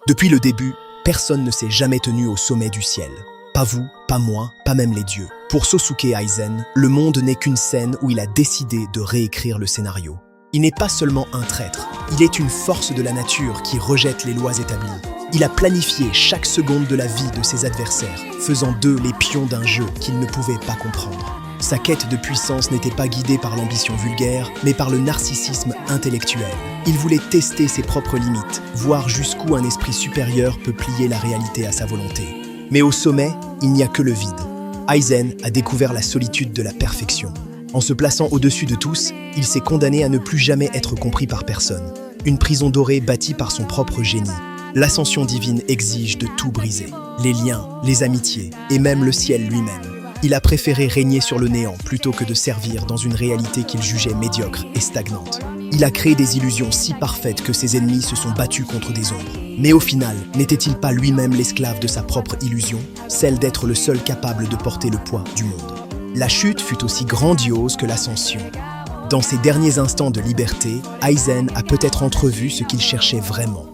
Depuis le début, personne ne s'est jamais tenu au sommet du ciel. Pas vous, pas moi, pas même les dieux. Pour Sosuke Aizen, le monde n'est qu'une scène où il a décidé de réécrire le scénario. Il n'est pas seulement un traître, il est une force de la nature qui rejette les lois établies. Il a planifié chaque seconde de la vie de ses adversaires, faisant d'eux les pions d'un jeu qu'ils ne pouvaient pas comprendre. Sa quête de puissance n'était pas guidée par l'ambition vulgaire, mais par le narcissisme intellectuel. Il voulait tester ses propres limites, voir jusqu'où un esprit supérieur peut plier la réalité à sa volonté. Mais au sommet, il n'y a que le vide. Aizen a découvert la solitude de la perfection. En se plaçant au-dessus de tous, il s'est condamné à ne plus jamais être compris par personne. Une prison dorée bâtie par son propre génie. L'ascension divine exige de tout briser. Les liens, les amitiés et même le ciel lui-même. Il a préféré régner sur le néant plutôt que de servir dans une réalité qu'il jugeait médiocre et stagnante. Il a créé des illusions si parfaites que ses ennemis se sont battus contre des ombres. Mais au final, n'était-il pas lui-même l'esclave de sa propre illusion, celle d'être le seul capable de porter le poids du monde? La chute fut aussi grandiose que l'ascension. Dans ses derniers instants de liberté, Aizen a peut-être entrevu ce qu'il cherchait vraiment.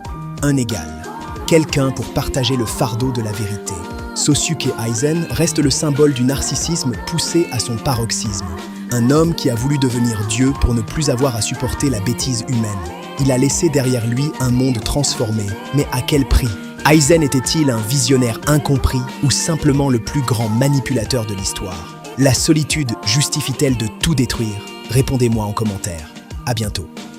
Un égal. Quelqu'un pour partager le fardeau de la vérité. Sosuke Aizen reste le symbole du narcissisme poussé à son paroxysme. Un homme qui a voulu devenir Dieu pour ne plus avoir à supporter la bêtise humaine. Il a laissé derrière lui un monde transformé, mais à quel prix? Aizen était-il un visionnaire incompris ou simplement le plus grand manipulateur de l'histoire? La solitude justifie-t-elle de tout détruire? Répondez-moi en commentaire. À bientôt.